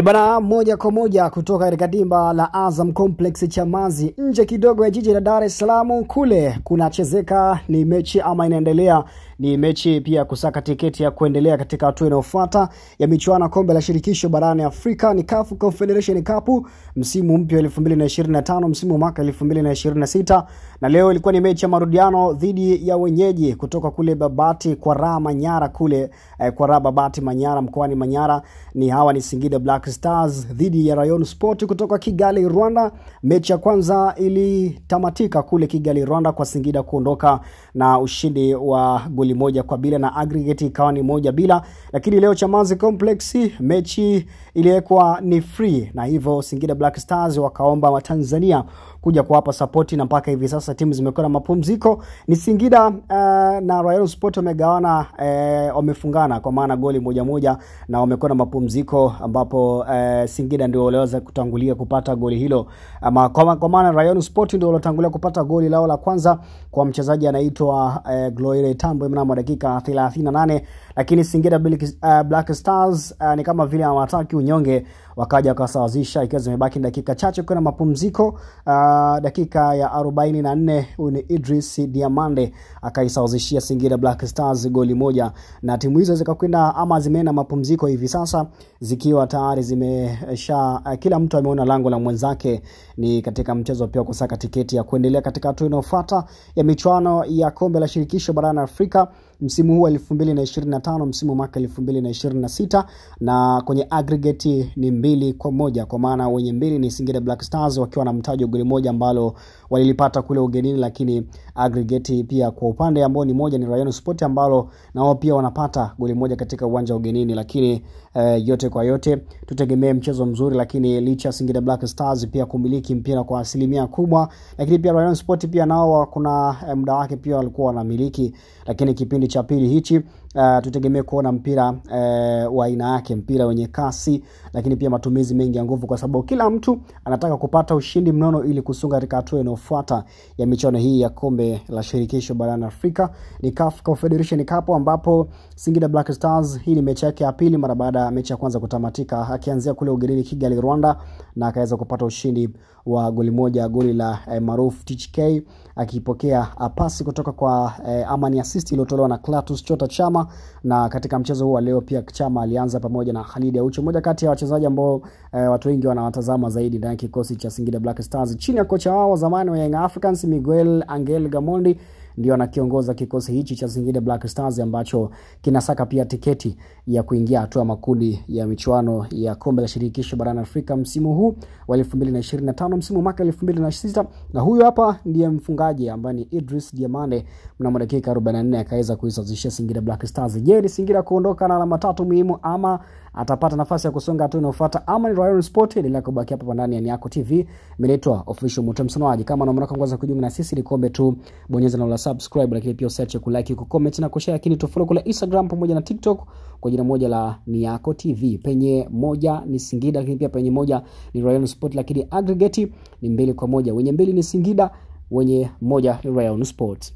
Bana, moja kwa moja kutoka katika dimba la Azam Complex Chamazi, nje kidogo ya jiji la Dar es Salaam. Kule kunachezeka ni mechi ama inaendelea ni mechi pia kusaka tiketi ya kuendelea katika hatua inayofuata ya michuano kombe la shirikisho barani Afrika, ni CAF Confederation Cup msimu mpya 2025 msimu mwaka 2026. Na leo ilikuwa ni mechi ya marudiano dhidi ya wenyeji kutoka kule Babati kwa Raha Manyara kule kwa Raha Babati Manyara mkoani Manyara. Ni hawa ni Singida Black Stars dhidi ya Rayon Sport kutoka Kigali Rwanda. Mechi ya kwanza ilitamatika kule Kigali Rwanda kwa Singida kuondoka na ushindi wa goli 1-0 na aggregate ikawa ni 1-0. Lakini leo Chamazi Complex mechi iliwekwa ni free, na hivyo Singida Black Stars wakaomba wa Tanzania kuja kuwapa support, na mpaka hivi sasa timu zimekuwa na mapumziko. Ni Singida na Rayon Sport wamegawana, wamefungana kwa maana goli 1-1 na wamekuwa na mapumziko, ambapo Singida ndio waliweza kutangulia kupata goli hilo, ama kwa maana Rayon Sport ndio walotangulia kupata goli lao la kwanza kwa mchezaji anaitwa Gloire Tambo mnamo dakika 38. Lakini Singida Black Stars ni kama vile hawataki unyonge, wakaja wakasawazisha ikiwa zimebaki dakika chache kwa mapumziko. Dakika ya 44 ni Idris Diamande akaisawazishia Singida Black Stars goli 1, na timu hizo zikakwenda ama zimeenda mapumziko hivi sasa zikiwa tayari zimesha kila mtu ameona lango la mwenzake. Ni katika mchezo pia kusaka tiketi ya kuendelea katika hatua inayofuata ya michuano ya kombe la shirikisho barani Afrika msimu huu 2025 msimu mwaka 2026, na kwenye aggregate ni 2-1 kwa maana wenye mbili ni Singida Black Stars wakiwa na mtaji goli 1 ambalo walilipata kule ugenini, lakini aggregate pia kwa upande ambao ni moja ni Rayon Sport ambalo na wao pia wanapata goli 1 katika uwanja wa ugenini. Lakini yote kwa yote tutegemee mchezo mzuri, lakini licha Singida Black Stars pia kumiliki mpira kwa asilimia kubwa, lakini pia Rayon Sport pia nao kuna muda wake pia walikuwa wanamiliki, lakini kipindi cha pili hichi tutegemee kuona mpira wa aina yake, mpira wenye kasi, lakini pia matumizi mengi ya nguvu, kwa sababu kila mtu anataka kupata ushindi mnono ili kusunga katika hatua inayofuata ya michuano hii ya kombe la shirikisho barani Afrika. Ni CAF Confederation Cup ambapo Singida Black Stars hii ni mechi yake ya pili mara baada ya mechi ya kwanza kutamatika, akianzia kule ugenini Kigali Rwanda na akaweza kupata ushindi wa goli 1, goli la Maruf THK akipokea pasi kutoka kwa Amani assist iliyotolewa na Clatous Chota Chama. Na katika mchezo huu leo pia Chama alianza pamoja na Khalid Aucho, mmoja kati ya wachezaji ambao watu wengi wanawatazama zaidi ndani ya kikosi cha Singida Black Stars chini ya kocha wao zamani wa Young Africans Miguel Angel Gamondi, ndio anakiongoza kikosi hichi cha Singida Black Stars ambacho kinasaka pia tiketi ya kuingia hatua makundi ya michuano ya kombe la shirikisho barani Afrika msimu huu wa 2025 msimu mwaka 2026. Na huyu hapa ndiye mfungaji ambaye ni Idris Diamande, mnamo dakika 44 akaweza kuisawazishia Singida Black Stars. Je, ni Singida kuondoka na alama 3 muhimu ama atapata nafasi ya kusonga hatua inayofuata, ama ni Rayon Sport? Endelea kubaki hapa ndani ya Niako TV. Mnaitwa official mtamsanaji. Kama unaona kwanza kujiunga na sisi, ni kombe tu bonyeza na subscribe, lakini pia usiache kulike, kucomment na kushare, lakini tufollow kule Instagram pamoja na TikTok kwa jina moja la Niako TV. Penye moja ni Singida, lakini pia penye moja ni Rayon Sport, lakini aggregate ni 2-1. Wenye mbili ni Singida, wenye moja ni Rayon Sport.